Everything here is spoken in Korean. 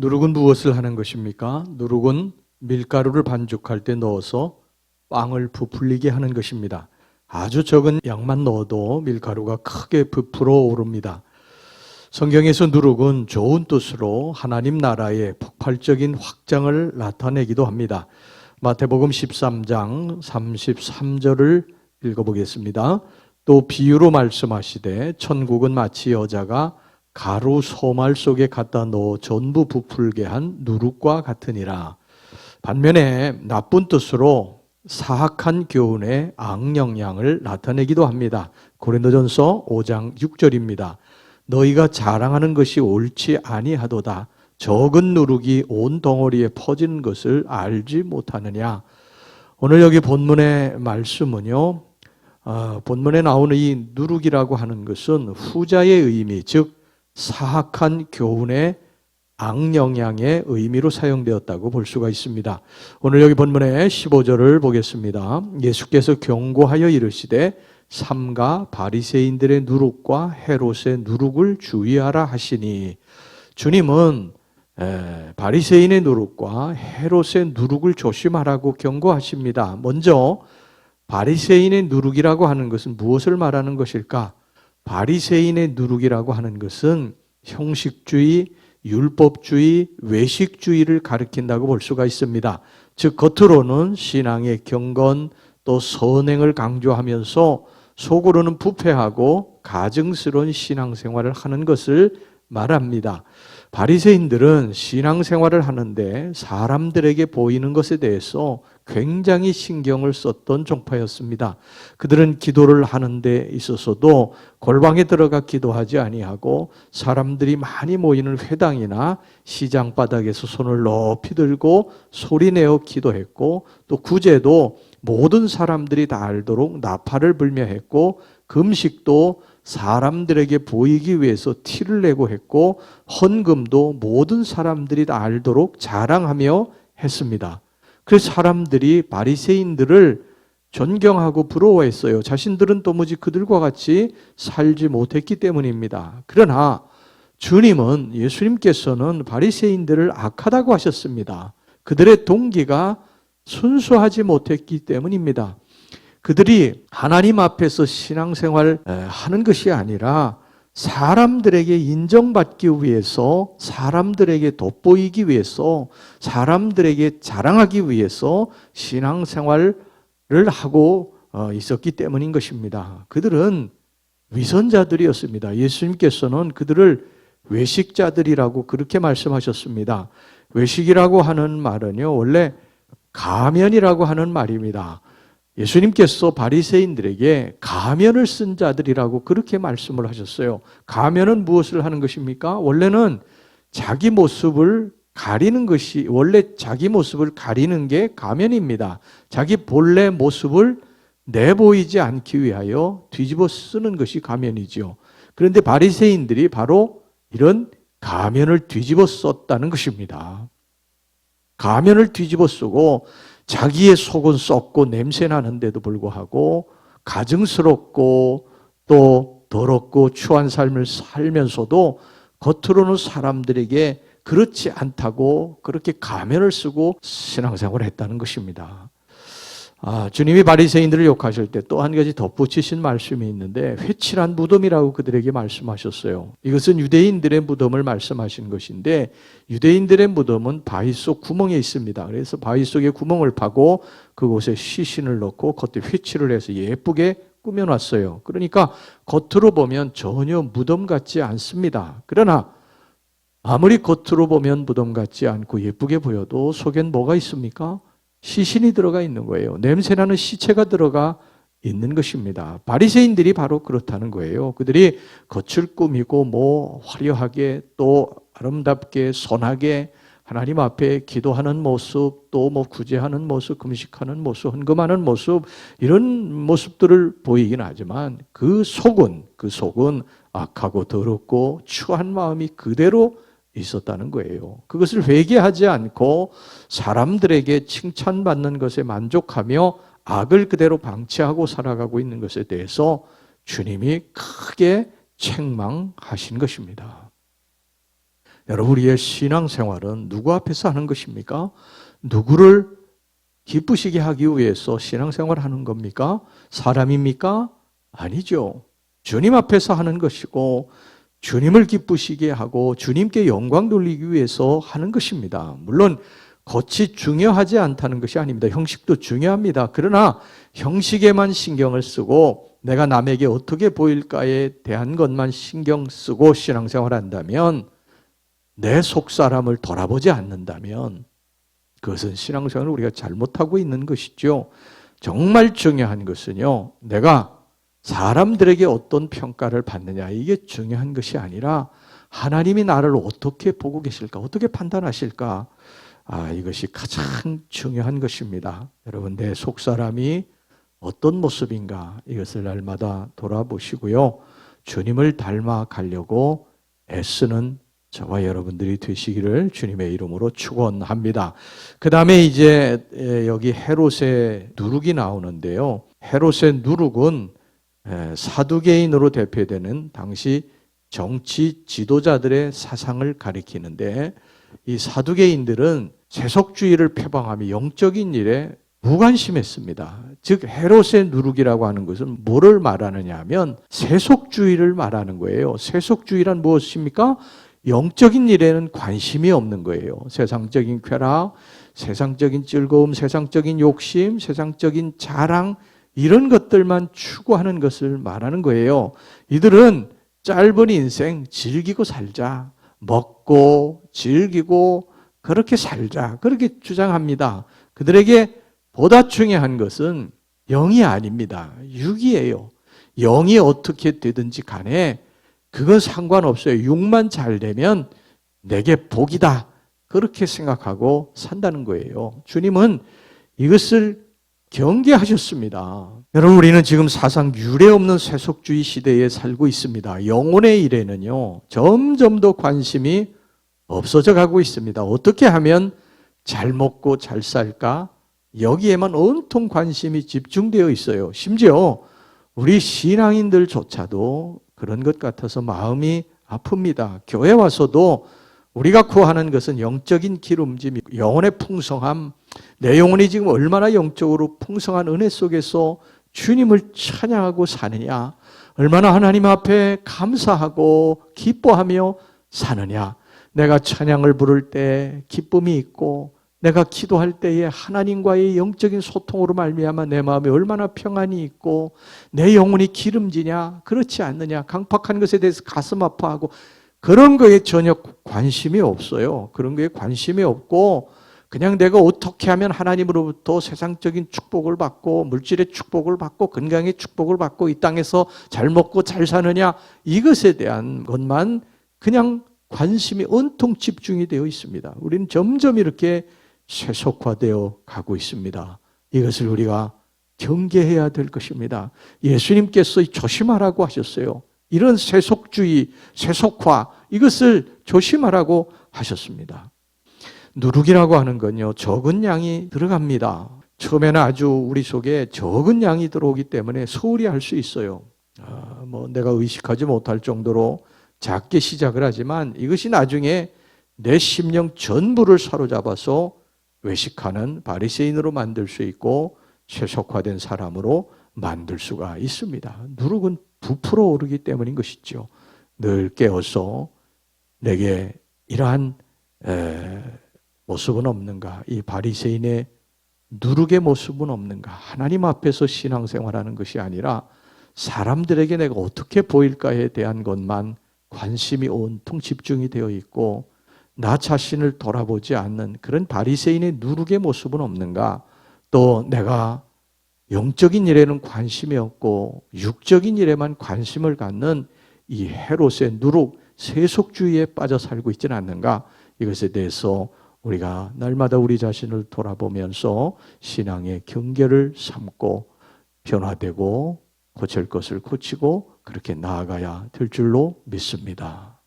누룩은 무엇을 하는 것입니까? 누룩은 밀가루를 반죽할 때 넣어서 빵을 부풀리게 하는 것입니다. 아주 적은 양만 넣어도 밀가루가 크게 부풀어 오릅니다. 성경에서 누룩은 좋은 뜻으로 하나님 나라의 폭발적인 확장을 나타내기도 합니다. 마태복음 13장 33절을 읽어보겠습니다. 또 비유로 말씀하시되 천국은 마치 여자가 가루 소말 속에 갖다 넣어 전부 부풀게 한 누룩과 같으니라. 반면에 나쁜 뜻으로 사악한 교훈의 악영향을 나타내기도 합니다. 고린도전서 5장 6절입니다. 너희가 자랑하는 것이 옳지 아니하도다. 적은 누룩이 온 덩어리에 퍼지는 것을 알지 못하느냐. 오늘 여기 본문의 말씀은요, 본문에 나오는 이 누룩이라고 하는 것은 후자의 의미, 즉 사악한 교훈의 악영향의 의미로 사용되었다고 볼 수가 있습니다. 오늘 여기 본문의 15절을 보겠습니다. 예수께서 경고하여 이르시되 삼가 바리새인들의 누룩과 헤롯의 누룩을 주의하라 하시니, 주님은 바리새인의 누룩과 헤롯의 누룩을 조심하라고 경고하십니다. 먼저 바리새인의 누룩이라고 하는 것은 무엇을 말하는 것일까? 바리새인의 누룩이라고 하는 것은 형식주의, 율법주의, 외식주의를 가리킨다고 볼 수가 있습니다. 즉 겉으로는 신앙의 경건 또 선행을 강조하면서 속으로는 부패하고 가증스러운 신앙생활을 하는 것을 말합니다. 바리새인들은 신앙생활을 하는데 사람들에게 보이는 것에 대해서 굉장히 신경을 썼던 종파였습니다. 그들은 기도를 하는 데 있어서도 골방에 들어가 기도하지 아니하고 사람들이 많이 모이는 회당이나 시장 바닥에서 손을 높이 들고 소리내어 기도했고, 또 구제도 모든 사람들이 다 알도록 나팔을 불며 했고, 금식도 사람들에게 보이기 위해서 티를 내고 했고, 헌금도 모든 사람들이 다 알도록 자랑하며 했습니다. 그래서 사람들이 바리새인들을 존경하고 부러워했어요. 자신들은 도무지 그들과 같이 살지 못했기 때문입니다. 그러나 주님은, 예수님께서는 바리새인들을 악하다고 하셨습니다. 그들의 동기가 순수하지 못했기 때문입니다. 그들이 하나님 앞에서 신앙생활 하는 것이 아니라 사람들에게 인정받기 위해서, 사람들에게 돋보이기 위해서, 사람들에게 자랑하기 위해서 신앙생활을 하고 있었기 때문인 것입니다. 그들은 위선자들이었습니다. 예수님께서는 그들을 외식자들이라고 그렇게 말씀하셨습니다. 외식이라고 하는 말은요, 원래 가면이라고 하는 말입니다. 예수님께서 바리새인들에게 가면을 쓴 자들이라고 그렇게 말씀을 하셨어요. 가면은 무엇을 하는 것입니까? 원래는 자기 모습을 가리는 것이, 원래 자기 모습을 가리는 게 가면입니다. 자기 본래 모습을 내보이지 않기 위하여 뒤집어 쓰는 것이 가면이죠. 그런데 바리새인들이 바로 이런 가면을 뒤집어 썼다는 것입니다. 가면을 뒤집어 쓰고 자기의 속은 썩고 냄새 나는데도 불구하고 가증스럽고 또 더럽고 추한 삶을 살면서도 겉으로는 사람들에게 그렇지 않다고 그렇게 가면을 쓰고 신앙생활을 했다는 것입니다. 주님이 바리새인들을 욕하실 때 또 한 가지 덧붙이신 말씀이 있는데, 회칠한 무덤이라고 그들에게 말씀하셨어요. 이것은 유대인들의 무덤을 말씀하신 것인데, 유대인들의 무덤은 바위 속 구멍에 있습니다. 그래서 바위 속에 구멍을 파고 그곳에 시신을 넣고 겉에 회칠을 해서 예쁘게 꾸며놨어요. 그러니까 겉으로 보면 전혀 무덤 같지 않습니다. 그러나 아무리 겉으로 보면 무덤 같지 않고 예쁘게 보여도 속엔 뭐가 있습니까? 시신이 들어가 있는 거예요. 냄새나는 시체가 들어가 있는 것입니다. 바리새인들이 바로 그렇다는 거예요. 그들이 겉을 꾸미고 화려하게 또 아름답게 선하게 하나님 앞에 기도하는 모습, 또 구제하는 모습, 금식하는 모습, 헌금하는 모습, 이런 모습들을 보이긴 하지만 그 속은 악하고 더럽고 추한 마음이 그대로 있었다는 거예요. 그것을 회개하지 않고 사람들에게 칭찬받는 것에 만족하며 악을 그대로 방치하고 살아가고 있는 것에 대해서 주님이 크게 책망하신 것입니다. 여러분, 우리의 신앙생활은 누구 앞에서 하는 것입니까? 누구를 기쁘시게 하기 위해서 신앙생활을 하는 겁니까? 사람입니까? 아니죠. 주님 앞에서 하는 것이고 주님을 기쁘시게 하고 주님께 영광 돌리기 위해서 하는 것입니다. 물론 겉이 중요하지 않다는 것이 아닙니다. 형식도 중요합니다. 그러나 형식에만 신경을 쓰고 내가 남에게 어떻게 보일까에 대한 것만 신경 쓰고 신앙생활을 한다면, 내 속사람을 돌아보지 않는다면 그것은 신앙생활을 우리가 잘못하고 있는 것이죠. 정말 중요한 것은요, 내가 사람들에게 어떤 평가를 받느냐, 이게 중요한 것이 아니라 하나님이 나를 어떻게 보고 계실까, 어떻게 판단하실까, 이것이 가장 중요한 것입니다. 여러분, 내 속사람이 어떤 모습인가, 이것을 날마다 돌아보시고요, 주님을 닮아가려고 애쓰는 저와 여러분들이 되시기를 주님의 이름으로 축원합니다. 그 다음에 이제 여기 헤롯의 누룩이 나오는데요. 헤롯의 누룩은 사두개인으로 대표되는 당시 정치 지도자들의 사상을 가리키는데, 이 사두개인들은 세속주의를 표방하며 영적인 일에 무관심했습니다. 즉 헤롯의 누룩이라고 하는 것은 뭐를 말하느냐 하면 세속주의를 말하는 거예요. 세속주의란 무엇입니까? 영적인 일에는 관심이 없는 거예요. 세상적인 쾌락, 세상적인 즐거움, 세상적인 욕심, 세상적인 자랑, 이런 것들만 추구하는 것을 말하는 거예요. 이들은 짧은 인생 즐기고 살자, 먹고 즐기고 그렇게 살자, 그렇게 주장합니다. 그들에게 보다 중요한 것은 영이 아닙니다. 육이에요. 영이 어떻게 되든지 간에 그건 상관없어요. 육만 잘 되면 내게 복이다, 그렇게 생각하고 산다는 거예요. 주님은 이것을 경계하셨습니다. 여러분, 우리는 지금 사상 유례 없는 세속주의 시대에 살고 있습니다. 영혼의 일에는요, 점점 더 관심이 없어져 가고 있습니다. 어떻게 하면 잘 먹고 잘 살까? 여기에만 온통 관심이 집중되어 있어요. 심지어 우리 신앙인들조차도 그런 것 같아서 마음이 아픕니다. 교회 와서도 우리가 구하는 것은 영적인 기름짐, 영혼의 풍성함, 내 영혼이 지금 얼마나 영적으로 풍성한 은혜 속에서 주님을 찬양하고 사느냐, 얼마나 하나님 앞에 감사하고 기뻐하며 사느냐, 내가 찬양을 부를 때 기쁨이 있고 내가 기도할 때에 하나님과의 영적인 소통으로 말미암아 내 마음에 얼마나 평안이 있고 내 영혼이 기름지냐, 그렇지 않느냐, 강팍한 것에 대해서 가슴 아파하고, 그런 거에 전혀 관심이 없어요. 그런 거에 관심이 없고 그냥 내가 어떻게 하면 하나님으로부터 세상적인 축복을 받고 물질의 축복을 받고 건강의 축복을 받고 이 땅에서 잘 먹고 잘 사느냐, 이것에 대한 것만 그냥 관심이 온통 집중이 되어 있습니다. 우리는 점점 이렇게 세속화되어 가고 있습니다. 이것을 우리가 경계해야 될 것입니다. 예수님께서 조심하라고 하셨어요. 이런 세속주의, 세속화, 이것을 조심하라고 하셨습니다. 누룩이라고 하는 건요, 적은 양이 들어갑니다. 처음에는 아주 우리 속에 적은 양이 들어오기 때문에 소홀히 할 수 있어요. 내가 의식하지 못할 정도로 작게 시작을 하지만 이것이 나중에 내 심령 전부를 사로잡아서 외식하는 바리새인으로 만들 수 있고 세속화된 사람으로 만들 수가 있습니다. 누룩은 부풀어 오르기 때문인 것이죠. 늘 깨어서 내게 이러한 모습은 없는가, 이 바리새인의 누룩의 모습은 없는가. 하나님 앞에서 신앙생활하는 것이 아니라 사람들에게 내가 어떻게 보일까에 대한 것만 관심이 온통 집중이 되어 있고 나 자신을 돌아보지 않는 그런 바리새인의 누룩의 모습은 없는가. 또 내가 영적인 일에는 관심이 없고 육적인 일에만 관심을 갖는 이 헤롯의 누룩, 세속주의에 빠져 살고 있지는 않는가. 이것에 대해서 우리가 날마다 우리 자신을 돌아보면서 신앙의 경계를 삼고 변화되고 고칠 것을 고치고 그렇게 나아가야 될 줄로 믿습니다.